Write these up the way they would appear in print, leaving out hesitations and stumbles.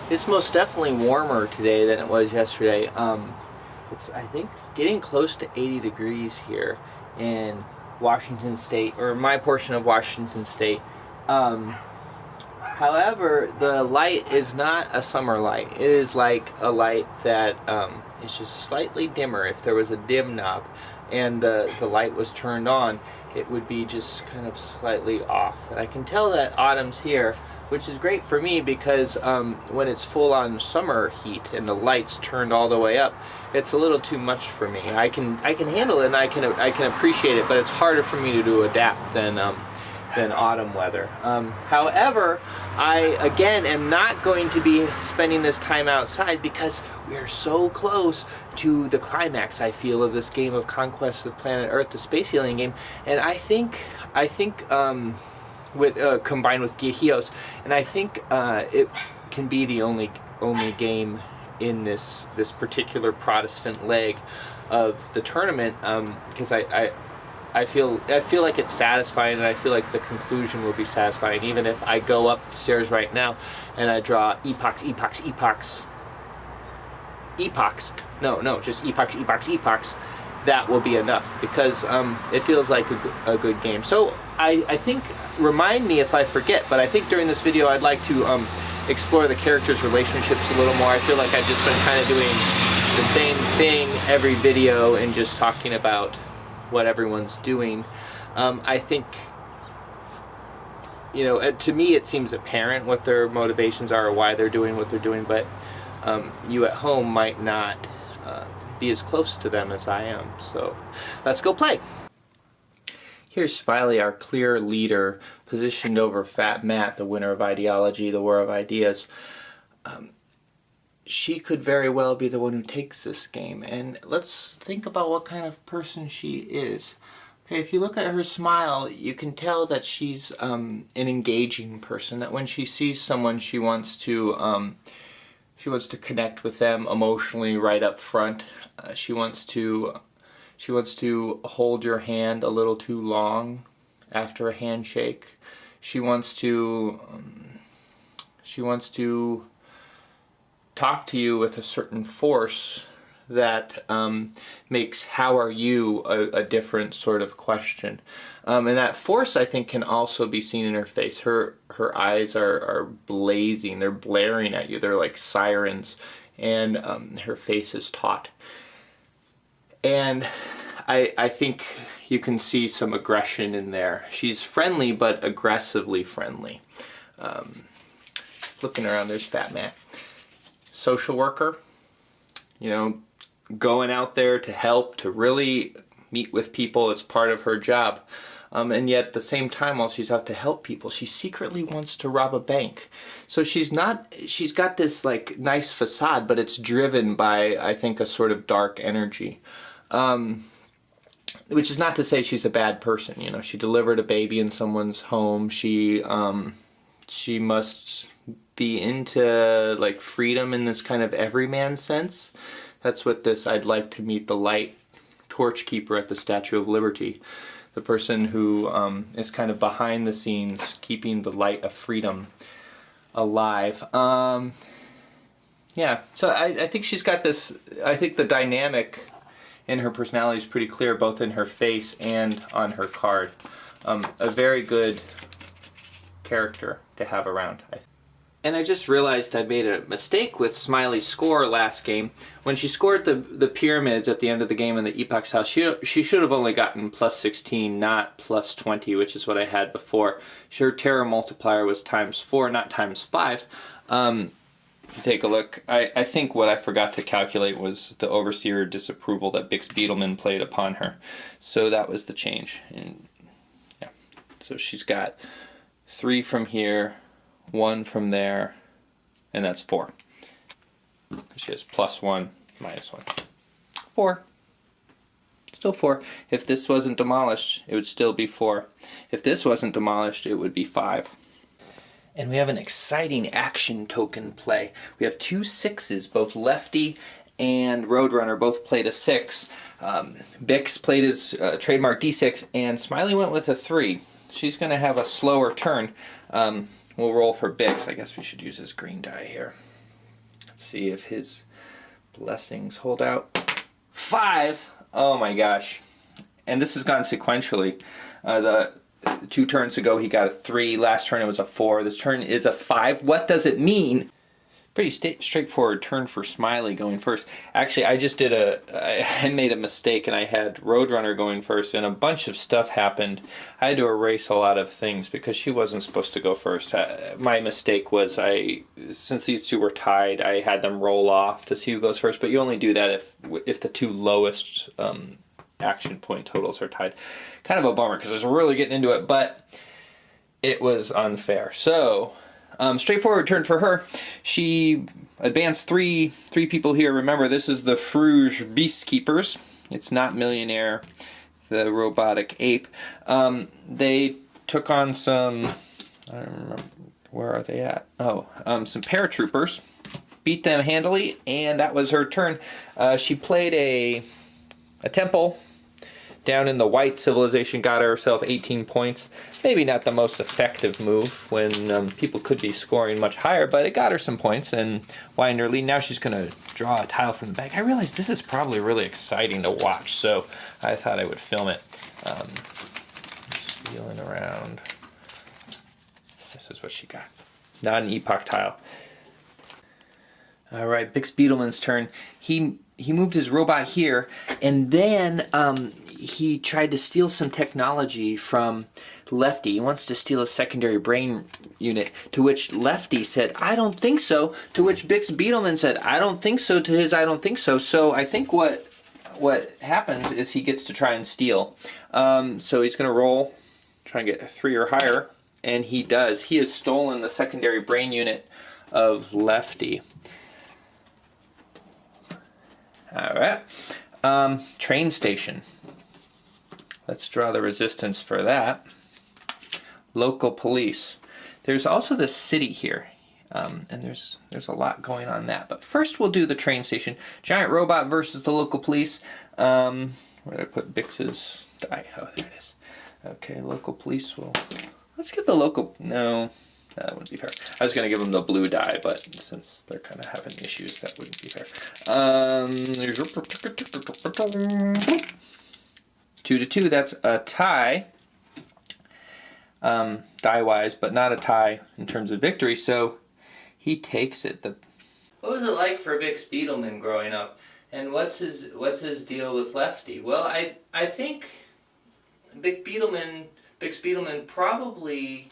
It's most definitely warmer today than it was yesterday. It's, I think, getting close to 80 degrees here in Washington State, or my portion of Washington State. However, the light is not a summer light. It is like a light that is just slightly dimmer. If there was a dim knob and the light was turned on, it would be just kind of slightly off. And I can tell that autumn's here, which is great for me because when it's full on summer heat and the lights turned all the way up, it's a little too much for me. I can handle it and I can appreciate it, but it's harder for me to adapt than autumn weather. However, I again am not going to be spending this time outside because we are so close to the climax, I feel, of this game of Conquest of Planet Earth, the space alien game, and I think with combined with Gheos, and I think it can be the only game in this particular Protestant leg of the tournament, because I feel like it's satisfying, and I feel like the conclusion will be satisfying, even if I go up the stairs right now and I draw epochs, that will be enough, because it feels like a good game. So I think, remind me if I forget, but I think during this video I'd like to explore the characters' relationships a little more. I feel like I've just been kind of doing the same thing every video and just talking about what everyone's doing. I think, you know, to me it seems apparent what their motivations are or why they're doing what they're doing, but you at home might not be as close to them as I am. So let's go play. Here's Smiley, our clear leader, positioned over Fat Matt, the winner of Ideology, the War of Ideas. She could very well be the one who takes this game, and let's think about what kind of person she is. Okay, if you look at her smile, you can tell that she's an engaging person, that when she sees someone she wants to connect with them emotionally right up front. She wants to hold your hand a little too long after a handshake. She wants to talk to you with a certain force that makes "how are you" a different sort of question. And that force, I think, can also be seen in her face. Her eyes are blazing, they're blaring at you, they're like sirens, and her face is taut. And I think you can see some aggression in there. She's friendly, but aggressively friendly. Flipping around, there's Fat Matt. Social worker, you know, going out there to help, to really meet with people. It's part of her job. And yet at the same time, while she's out to help people, she secretly wants to rob a bank. So she's got this like nice facade, but it's driven by, I think, a sort of dark energy. Which is not to say she's a bad person. You know, she delivered a baby in someone's home. She must be into like freedom in this kind of everyman sense. That's what this "I'd like to meet the light torch keeper at the Statue of Liberty," the person who is kind of behind the scenes keeping the light of freedom alive. Yeah, so I think she's got this, I think the dynamic in her personality is pretty clear, both in her face and on her card. A very good character to have around, I think. And I just realized I made a mistake with Smiley's score last game. When she scored the pyramids at the end of the game in the Epoch's house, she should have only gotten plus 16, not plus 20, which is what I had before. Her terror multiplier was ×4, not ×5. Take a look. I think what I forgot to calculate was the overseer disapproval that Bix Beetleman played upon her. So that was the change. And yeah. So she's got 3 from here, 1 from there, and that's 4. She has +1, -1. 4. Still 4. If this wasn't demolished, it would still be 4. If this wasn't demolished, it would be 5. And we have an exciting action token play. We have 2 6s, both Lefty and Roadrunner both played a 6. Bix played his trademark D6, and Smiley went with a 3. She's going to have a slower turn. We'll roll for Bix. I guess we should use his green die here. Let's see if his blessings hold out. 5! Oh my gosh. And this has gone sequentially. The 2 turns ago he got a 3. Last turn it was a 4. This turn is a 5. What does it mean? Pretty straightforward turn for Smiley going first. Actually, I made a mistake and I had Roadrunner going first, and a bunch of stuff happened. I had to erase a lot of things because she wasn't supposed to go first. My mistake was since these 2 were tied, I had them roll off to see who goes first, but you only do that if the 2 lowest action point totals are tied. Kind of a bummer because I was really getting into it, but it was unfair. So, straightforward turn for her. She advanced three people here. Remember, this is the Fruge Beastkeepers. It's not Millionaire, the robotic ape. They took on some, I don't remember, where are they at? Oh, some paratroopers. Beat them handily, and that was her turn. She played a temple down in the white civilization, got herself 18 points. Maybe not the most effective move when people could be scoring much higher, but it got her some points and widened her lead. Now she's going to draw a tile from the bag. I realize this is probably really exciting to watch, so I thought I would film it. Just feeling around. This is what she got. Not an epoch tile. All right, Bix Beetleman's turn. He moved his robot here, and then he tried to steal some technology from Lefty. He wants to steal a secondary brain unit, to which Lefty said, I don't think so, to which Bix Beetleman said, I don't think so, to his I don't think so. So I think what happens is he gets to try and steal. So he's going to roll, try and get a 3 or higher, and he does. He has stolen the secondary brain unit of Lefty. All right. Train station. Let's draw the resistance for that. Local police. There's also the city here, and there's a lot going on that. But first we'll do the train station. Giant robot versus the local police. Where did I put Bix's die? Oh, there it is. Okay, local police will... Let's give the local... No, that wouldn't be fair. I was going to give them the blue die, but since they're kind of having issues, that wouldn't be fair. 2-2, that's a tie, die-wise, but not a tie in terms of victory, so he takes it. What was it like for Bix Beetleman growing up, and what's his deal with Lefty? Well, I think Bix Beetleman probably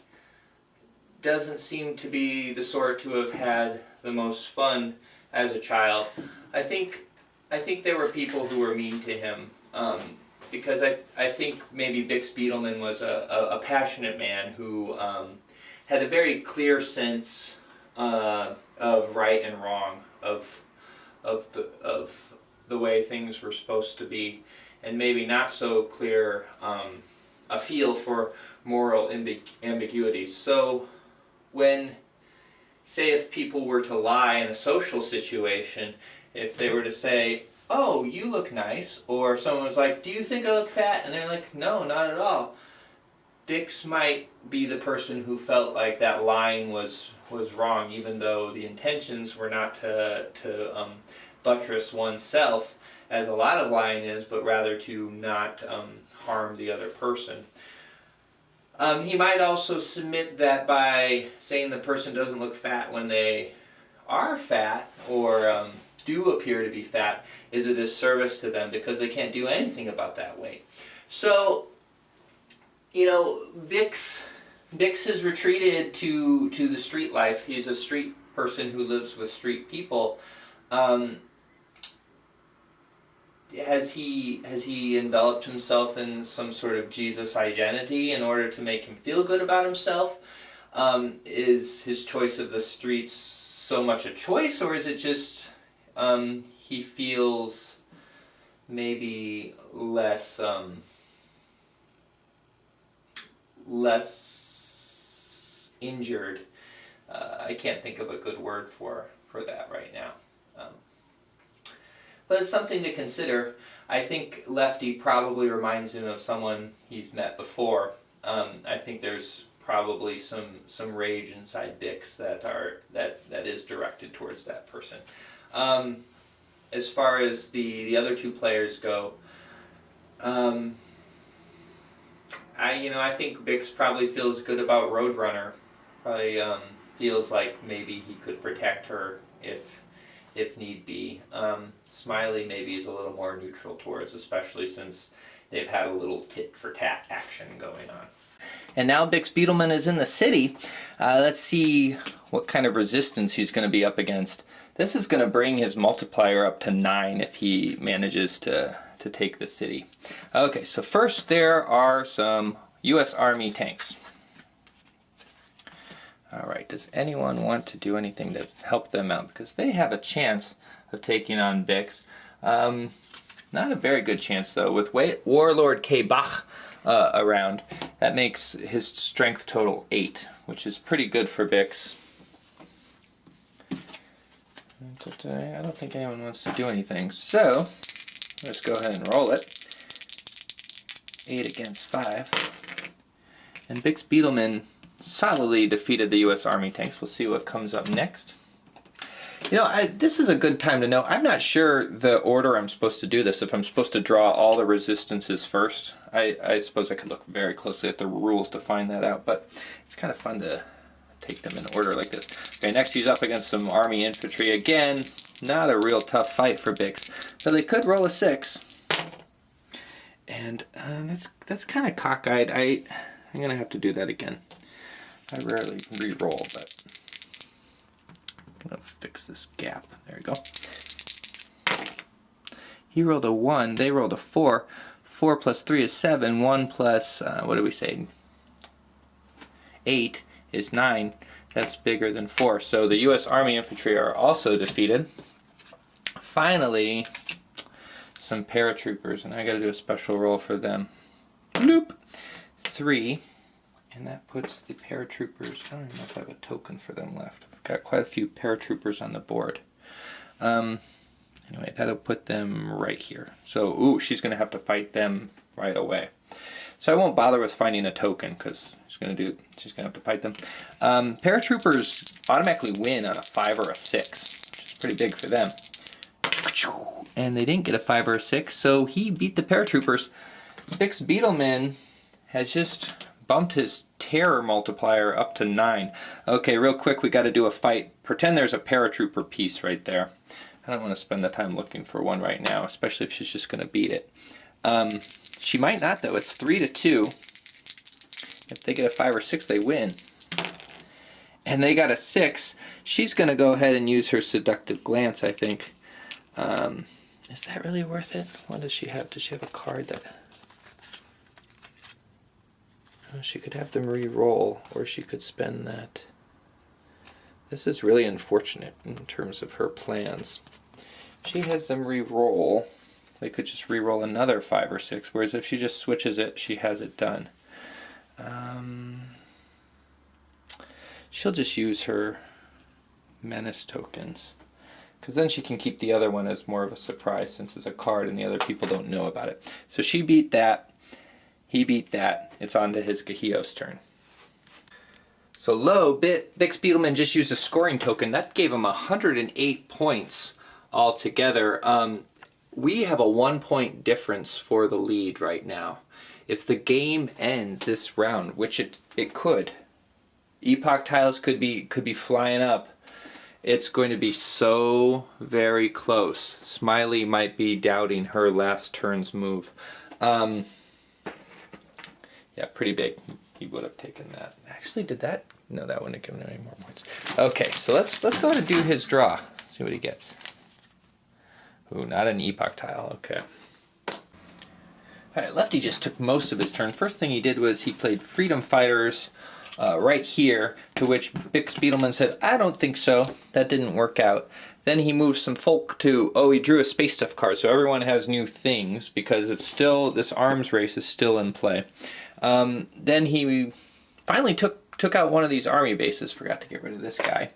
doesn't seem to be the sort to have had the most fun as a child. I think there were people who were mean to him, because I think maybe Bix Beetleman was a passionate man who had a very clear sense of right and wrong, of the way things were supposed to be, and maybe not so clear a feel for moral ambiguities. So when, say, if people were to lie in a social situation, if they were to say, oh, you look nice, or if someone was like, do you think I look fat? And they're like, no, not at all. Bix might be the person who felt like that lying was wrong, even though the intentions were not to buttress oneself, as a lot of lying is, but rather to not harm the other person. He might also submit that by saying the person doesn't look fat when they are fat, or do appear to be fat, is a disservice to them because they can't do anything about that weight. So, you know, Bix has retreated to the street life. He's a street person who lives with street people. Has he enveloped himself in some sort of Jesus identity in order to make him feel good about himself? Is his choice of the streets so much a choice, or is it just he feels maybe less injured? I can't think of a good word for that right now. But it's something to consider. I think Lefty probably reminds him of someone he's met before. I think there's probably some rage inside Bix that is directed towards that person. As far as the other two players go, I think Bix probably feels good about Roadrunner. Probably feels like maybe he could protect her if need be. Smiley maybe is a little more neutral towards, especially since they've had a little tit for tat action going on. And now Bix Beetleman is in the city. Let's see what kind of resistance he's going to be up against. This is going to bring his multiplier up to 9 if he manages to take the city. Okay, so first there are some U.S. Army tanks. Alright, does anyone want to do anything to help them out? Because they have a chance of taking on Bix. Not a very good chance though. With Warlord K. Bach around, that makes his strength total 8, which is pretty good for Bix. I don't think anyone wants to do anything, so let's go ahead and roll it. 8 against 5. And Bix Beetleman solidly defeated the U.S. Army tanks. We'll see what comes up next. This is a good time to know. I'm not sure the order I'm supposed to do this, if I'm supposed to draw all the resistances first. I suppose I could look very closely at the rules to find that out, but it's kind of fun to take them in order like this. Okay, next he's up against some Army infantry. Again, not a real tough fight for Bix. So they could roll a 6. And that's kind of cockeyed. I'm going to have to do that again. I rarely re-roll, but I'm going to fix this gap. There we go. He rolled a 1, they rolled a 4. 4 plus 3 is 7. 1 plus, what do we say? 8 is 9. That's bigger than 4. So the U.S. Army infantry are also defeated. Finally, some paratroopers, and I got to do a special roll for them. Bloop! 3. And that puts the paratroopers, I don't even know if I have a token for them left. I've got quite a few paratroopers on the board. Anyway, that'll put them right here. So, ooh, she's going to have to fight them right away. So I won't bother with finding a token because she's going to have to fight them. Paratroopers automatically win on a 5 or a 6, which is pretty big for them. And they didn't get a 5 or a 6, so he beat the paratroopers. Bix Beetleman has just bumped his terror multiplier up to 9. Okay, real quick, we got to do a fight. Pretend there's a paratrooper piece right there. I don't want to spend the time looking for one right now, especially if she's just going to beat it. She might not, though. It's 3-2. If they get a 5 or 6, they win. And they got a 6. She's going to go ahead and use her seductive glance, I think. Is that really worth it? What does she have? Does she have a card that... Oh, she could have them re-roll, or she could spend that. This is really unfortunate in terms of her plans. She has them re-roll. They could just re-roll another 5 or 6, whereas if she just switches it, she has it done. She'll just use her menace tokens, because then she can keep the other one as more of a surprise since it's a card and the other people don't know about it. So she beat that. He beat that. It's on to his Gheos turn. So Bix Beetleman just used a scoring token. That gave him 108 points altogether. We have a 1-point difference for the lead right now. If the game ends this round, which it could, epoch tiles could be flying up. It's going to be so very close. Smiley might be doubting her last turn's move. Yeah, pretty big. He would have taken that. Actually, did that? No, that wouldn't have given him any more points. Okay, so let's go ahead and do his draw. See what he gets. Ooh, not an epoch tile. Okay. Alright, Lefty just took most of his turn. First thing he did was he played Freedom Fighters right here, to which Bix Beetleman said, I don't think so. That didn't work out. Then he moved some folk to, he drew a Space Stuff card, so everyone has new things, because it's still, this arms race is still in play. Then he finally took out one of these army bases. Forgot to get rid of this guy.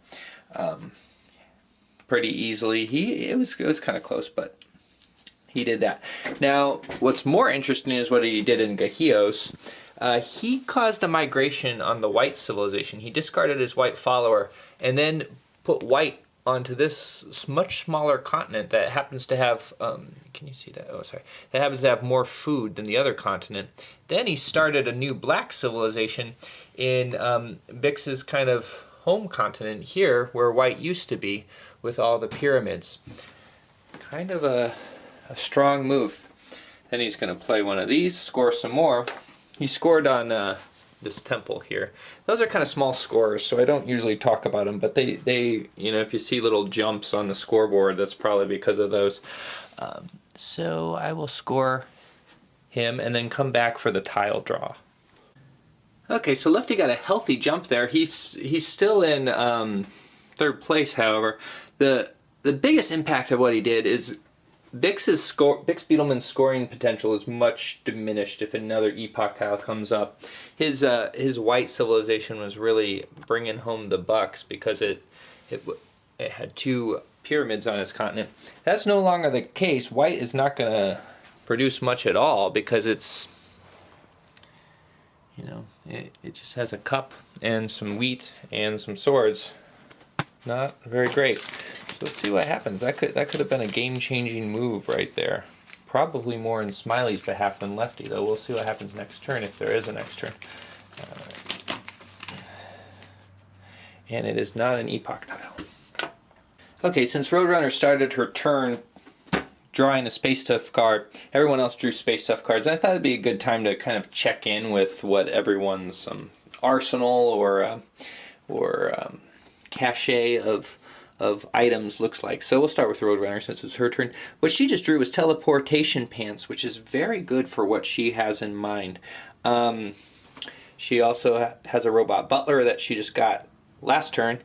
Pretty easily. It was kind of close, but he did that. Now, what's more interesting is what he did in Gheos. He caused a migration on the white civilization. He discarded his white follower and then put white onto this much smaller continent that happens to have, can you see that? Oh, sorry. That happens to have more food than the other continent. Then he started a new black civilization in Bix's kind of home continent here, where white used to be, with all the pyramids. Kind of a strong move. Then he's going to play one of these, score some more. He scored on this temple here. Those are kind of small scores, so I don't usually talk about them, but they you know, if you see little jumps on the scoreboard, that's probably because of those. So I will score him and then come back for the tile draw. Okay, so Lefty got a healthy jump there. He's still in third place, however. The biggest impact of what he did is Bix Beetleman's scoring potential is much diminished if another epoch tile comes up. His white civilization was really bringing home the bucks because it had 2 pyramids on its continent. That's no longer the case. White is not going to produce much at all because it's, you know, it just has a cup and some wheat and some swords. Not very great. So let's see what happens. That could have been a game-changing move right there. Probably more in Smiley's behalf than Lefty, though. We'll see what happens next turn, if there is a next turn. And it is not an epoch tile. Okay, since Roadrunner started her turn drawing a Space Stuff card, everyone else drew Space Stuff cards. And I thought it'd be a good time to kind of check in with what everyone's arsenal or cache of items looks like. So we'll start with Roadrunner since it's her turn. What she just drew was teleportation pants, which is very good for what she has in mind. She also has a robot butler that she just got last turn,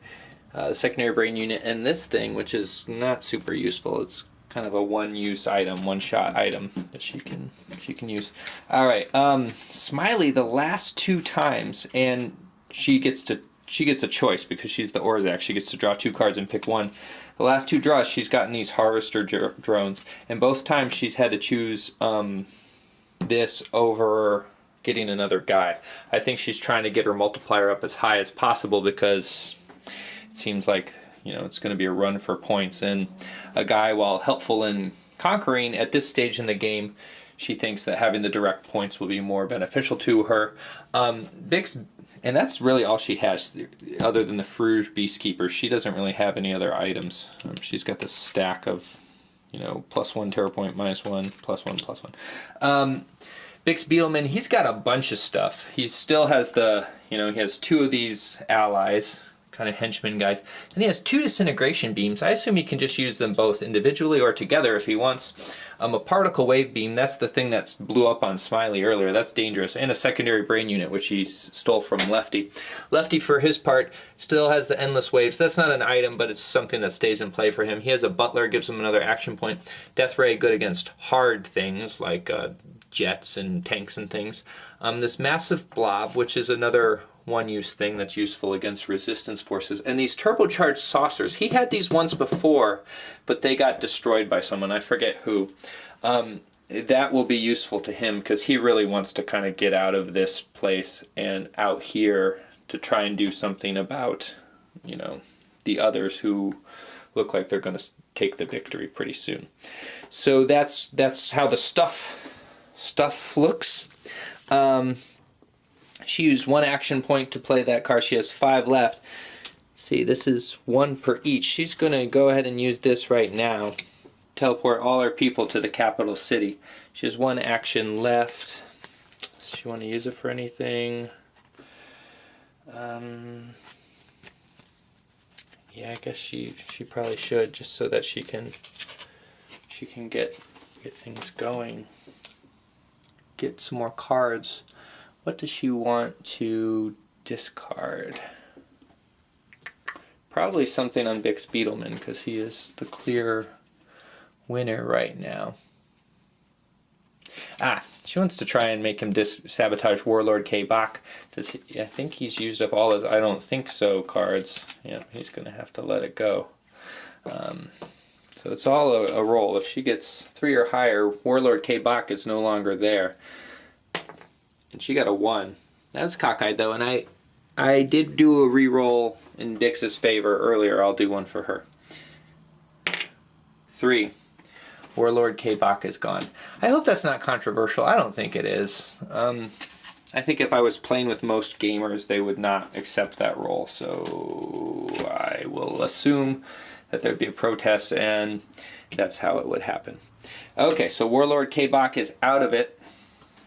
the secondary brain unit, and this thing, which is not super useful. It's kind of a one-use item, one-shot item that she can use. All right, Smiley the last 2 times, and she gets a choice because she's the Orzak. She gets to draw 2 cards and pick one. The last 2 draws, she's gotten these Harvester drones, and both times she's had to choose this over getting another guy. I think she's trying to get her multiplier up as high as possible because it seems like, you know, it's going to be a run for points, and a guy, while helpful in conquering at this stage in the game, she thinks that having the direct points will be more beneficial to her. Bix, and that's really all she has, other than the Fruge Beastkeeper. She doesn't really have any other items. She's got this stack of, you know, +1 terror point, -1, +1, +1. Bix Beetleman, he's got a bunch of stuff. He still has the, you know, he has 2 of these allies, kind of henchmen guys. And he has 2 disintegration beams. I assume he can just use them both individually or together if he wants. A particle wave beam, that's the thing that blew up on Smiley earlier. That's dangerous. And a secondary brain unit, which he stole from Lefty. Lefty, for his part, still has the endless waves. That's not an item, but it's something that stays in play for him. He has a butler, gives him another action point. Death Ray, good against hard things like jets and tanks and things. This massive blob, which is another one-use thing that's useful against resistance forces. And these turbocharged saucers, he had these once before, but they got destroyed by someone. I forget who. That will be useful to him because he really wants to kind of get out of this place and out here to try and do something about, you know, the others who look like they're going to take the victory pretty soon. So that's how the stuff looks. She used 1 action point to play that card. She has 5 left. See, this is 1 per each. She's going to go ahead and use this right now. Teleport all her people to the capital city. She has 1 action left. Does she want to use it for anything? Yeah, I guess she probably should, just so that she can get things going. Get some more cards. What does she want to discard? Probably something on Bix Beetleman, because he is the clear winner right now. She wants to try and make him sabotage Warlord K-Bach. I think he's used up all his I don't think so cards. Yeah, he's going to have to let it go. So it's all a roll. If she gets 3 or higher, Warlord K-Bach is no longer there. and she got a 1. That was cockeyed though, and I did do a re-roll in Dix's favor earlier. I'll do one for her. 3. Warlord K-Bach is gone. I hope that's not controversial. I don't think it is. I think if I was playing with most gamers, they would not accept that role. So I will assume that there'd be a protest, and that's how it would happen. Okay, so Warlord K-Bach is out of it.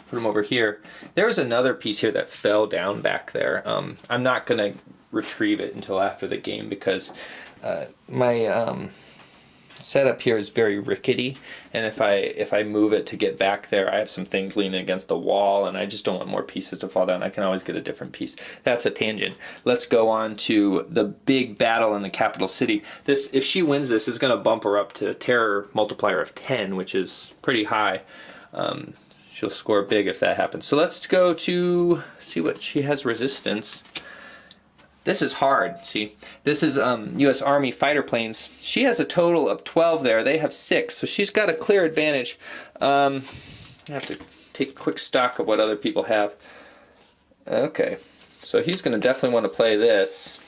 Put him over here. There's another piece here that fell down back there. I'm not going to retrieve it until after the game because my setup here is very rickety, and if I move it to get back there, I have some things leaning against the wall, and I just don't want more pieces to fall down. I can always get a different piece. That's a tangent. Let's go on to the big battle in the capital city. This, if she wins this, is going to bump her up to terror multiplier of 10, which is pretty high. She'll score big if that happens. So let's go to see what she has resistance. This is hard, see. This is U.S. Army fighter planes. She has a total of 12 there. They have 6, so she's got a clear advantage. I have to take quick stock of what other people have. Okay, so he's going to definitely want to play this.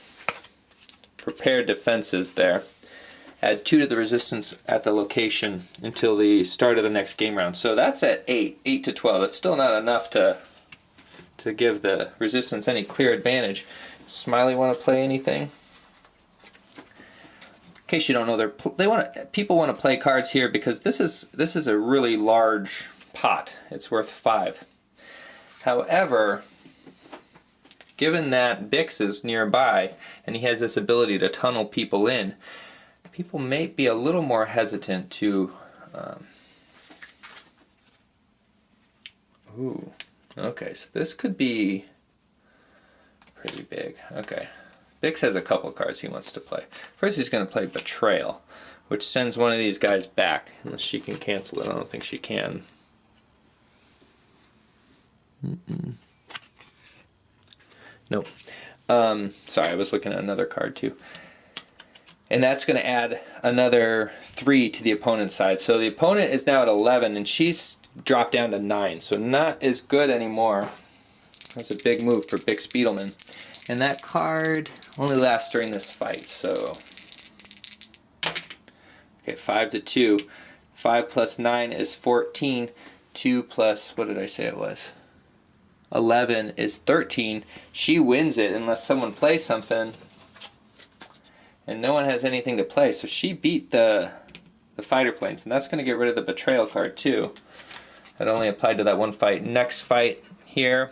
Prepare defenses there. Add 2 to the resistance at the location until the start of the next game round. So that's at 8 to 12. That's still not enough to give the resistance any clear advantage. Smiley want to play anything? In case you don't know, people want to play cards here because this is a really large pot. It's worth 5. However, given that Bix is nearby and he has this ability to tunnel people in, people may be a little more hesitant to. Ooh, okay, so this could be pretty big. Okay. Bix has a couple cards he wants to play. First he's going to play Betrayal, which sends one of these guys back, unless she can cancel it. I don't think she can. Nope. Sorry, I was looking at another card too. And that's going to add another 3 to the opponent's side. So the opponent is now at 11, and she's dropped down to 9. So not as good anymore. That's a big move for Bix Beetleman. And that card only lasts during this fight, so. Okay, 5 to 2. 5 plus 9 is 14. 2 plus, what did I say it was? 11 is 13. She wins it unless someone plays something. And no one has anything to play, so she beat the fighter planes. And that's going to get rid of the Betrayal card too. That only applied to that one fight. Next fight here.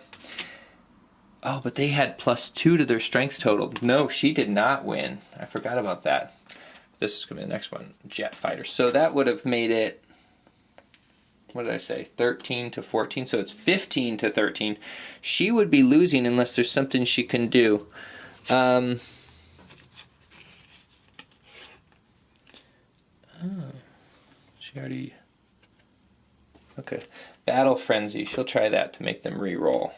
Oh, but they had +2 to their strength total. No, she did not win. I forgot about that. This is going to be the next one. Jet fighter. So that would have made it, what did I say, 13 to 14. So it's 15 to 13. She would be losing unless there's something she can do. She already... Okay. Battle Frenzy. She'll try that to make them re-roll.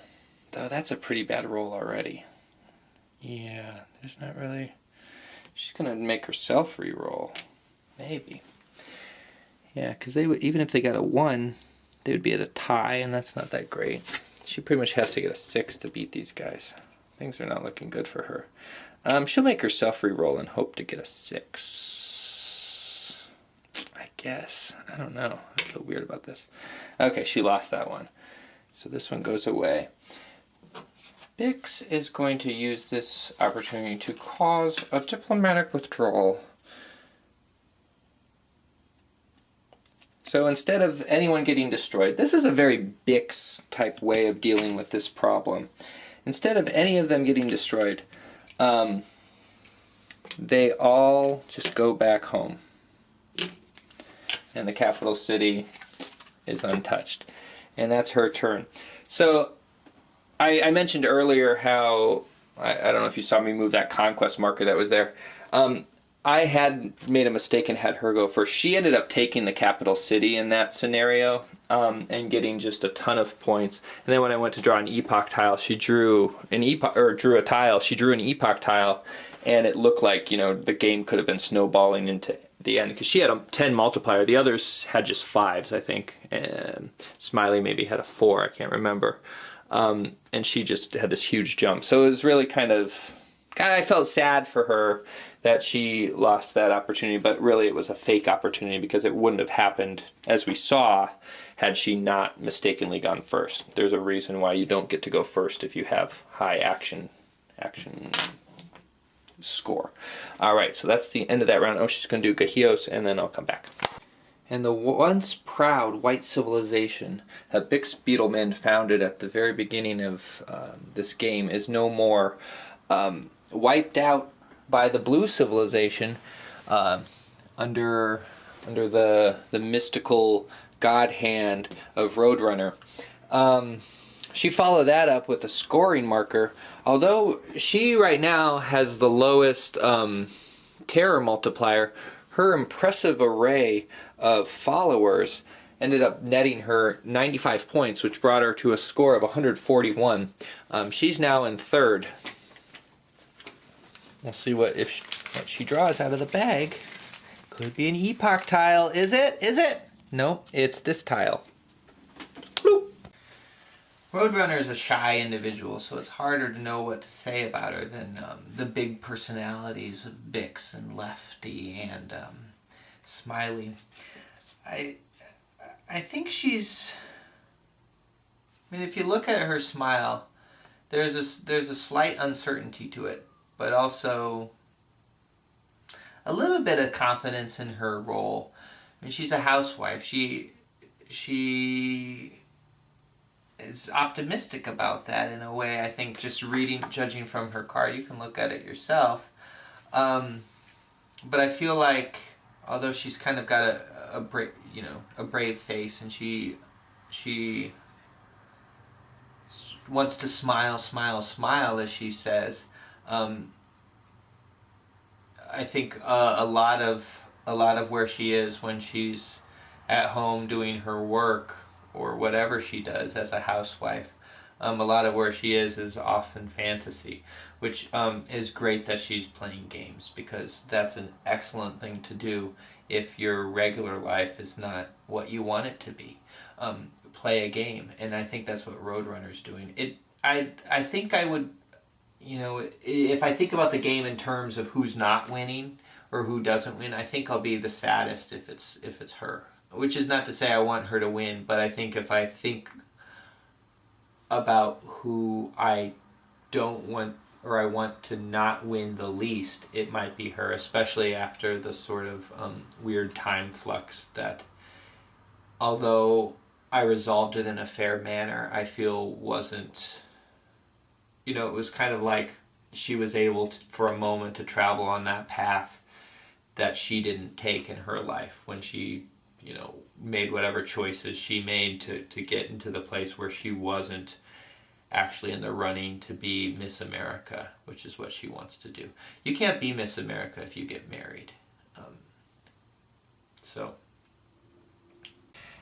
Though that's a pretty bad roll already. Yeah, there's not really... She's going to make herself re-roll. Maybe. Yeah, because they would, even if they got a 1, they would be at a tie, and that's not that great. She pretty much has to get a 6 to beat these guys. Things are not looking good for her. She'll make herself re-roll and hope to get a 6. I guess. I don't know. I feel weird about this. Okay, she lost that one. So this one goes away. Bix is going to use this opportunity to cause a diplomatic withdrawal. So instead of anyone getting destroyed, this is a very Bix type way of dealing with this problem. Instead of any of them getting destroyed, they all just go back home. And the capital city is untouched. And that's her turn. So I mentioned earlier how, I don't know if you saw me move that conquest marker that was there. I had made a mistake and had her go first. She ended up taking the capital city in that scenario and getting just a ton of points. And then when I went to draw an epoch tile, she drew an drew a tile. She drew an epoch tile, and it looked like, you know, the game could have been snowballing into the end because she had a 10 multiplier. The others had just 5s, I think. And Smiley maybe had a 4. I can't remember. and she just had this huge jump. So it was really kind of I felt sad for her that she lost that opportunity, but really it was a fake opportunity because it wouldn't have happened, as we saw, had she not mistakenly gone first. There's a reason why you don't get to go first if you have high action score. All right, so that's the end of that round. Oh, she's going to do Gheos, and then I'll come back. And the once proud white civilization that Bix Beetleman founded at the very beginning of this game is no more, wiped out by the blue civilization under the mystical god hand of Roadrunner. She followed that up with a scoring marker. Although she right now has the lowest terror multiplier, her impressive array of followers ended up netting her 95 points, which brought her to a score of 141. She's now in third. We'll see what she draws out of the bag. Could be an epoch tile. Is it? Is it? No, it's this tile. Bloop. Roadrunner is a shy individual, so it's harder to know what to say about her than the big personalities of Bix and Lefty and Smiley. I think she's... I mean, if you look at her smile, there's a slight uncertainty to it, but also a little bit of confidence in her role. I mean, she's a housewife. She is optimistic about that in a way. I think just judging from her card, you can look at it yourself. But I feel like, although she's kind of got a brave face, and she wants to smile, as she says. I think a lot of where she is when she's at home doing her work or whatever she does as a housewife, a lot of where she is often fantasy, which is great that she's playing games, because that's an excellent thing to do if your regular life is not what you want it to be. Play a game, and I think that's what Roadrunner's doing. I think I would, if I think about the game in terms of who's not winning or who doesn't win, I think I'll be the saddest if it's her. Which is not to say I want her to win, but I think if I think about who I don't want, or I want to not win the least, it might be her, especially after the sort of weird time flux that, although I resolved it in a fair manner, I feel wasn't, it was kind of like she was able to, for a moment, to travel on that path that she didn't take in her life when she made whatever choices she made to get into the place where she wasn't actually in the running to be Miss America, which is what she wants to do. You can't be Miss America if you get married.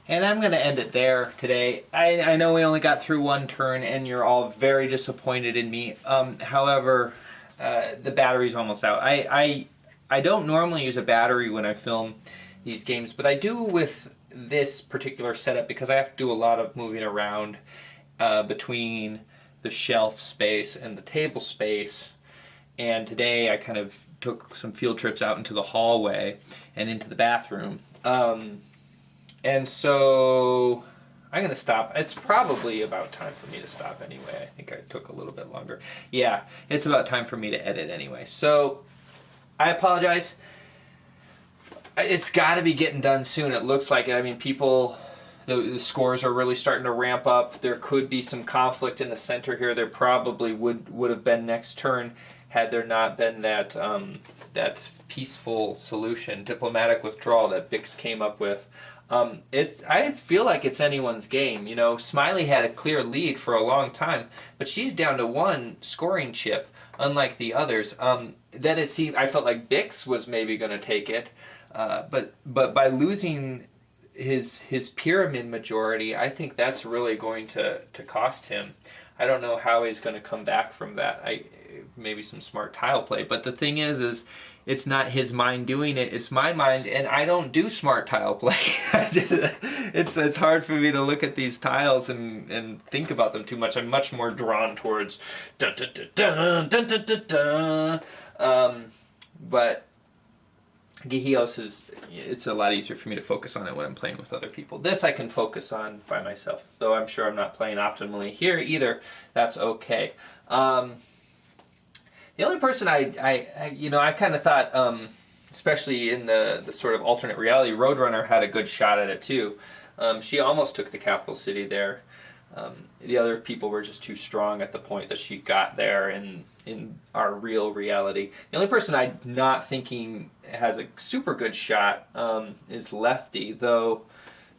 And I'm going to end it there today. I know we only got through one turn, and you're all very disappointed in me. However, the battery's almost out. I don't normally use a battery when I film these games, but I do with this particular setup because I have to do a lot of moving around between the shelf space and the table space. And today I kind of took some field trips out into the hallway and into the bathroom. And so I'm going to stop. It's probably about time for me to stop anyway. I think I took a little bit longer. Yeah, it's about time for me to edit anyway. So I apologize. It's got to be getting done soon. It looks like it. I mean, the scores are really starting to ramp up. There could be some conflict in the center here. There probably would have been next turn had there not been that peaceful solution, diplomatic withdrawal that Bix came up with. I feel like it's anyone's game. Smiley had a clear lead for a long time, but she's down to one scoring chip, unlike the others. Then it seemed I felt like Bix was maybe going to take it. But by losing his pyramid majority, I think that's really going to cost him. I don't know how he's going to come back from that. Maybe some smart tile play. But the thing is it's not his mind doing it, it's my mind, and I don't do smart tile play. It's hard for me to look at these tiles and think about them too much. I'm much more drawn towards dun dun dun dun dun dun dun dun. But Gheos it's a lot easier for me to focus on it when I'm playing with other people. This I can focus on by myself, though I'm sure I'm not playing optimally here either. That's okay. The only person I kind of thought, especially in the sort of alternate reality, Roadrunner had a good shot at it too. She almost took the capital city there. The other people were just too strong at the point that she got there in our real reality. The only person I'm not thinking has a super good shot is Lefty, though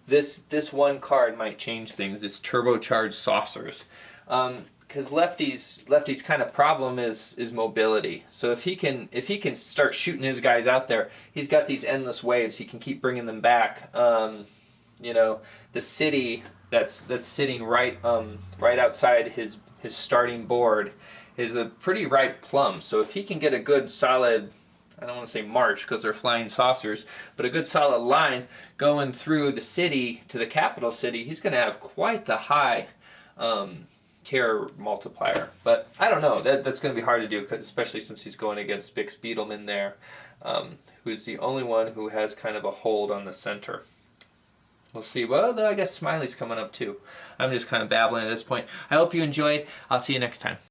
this one card might change things, this turbocharged saucers. Because Lefty's kind of problem is mobility. So if he can start shooting his guys out there, he's got these endless waves. He can keep bringing them back. You know, the city that's sitting right outside his starting board is a pretty ripe plum. So if he can get a good solid, I don't want to say march because they're flying saucers, but a good solid line going through the city to the capital city, he's going to have quite the high terror multiplier. But I don't know, that's going to be hard to do, especially since he's going against Bix Beetleman there, who's the only one who has kind of a hold on the center. We'll see. Well, though I guess Smiley's coming up too. I'm just kind of babbling at this point. I hope you enjoyed. I'll see you next time.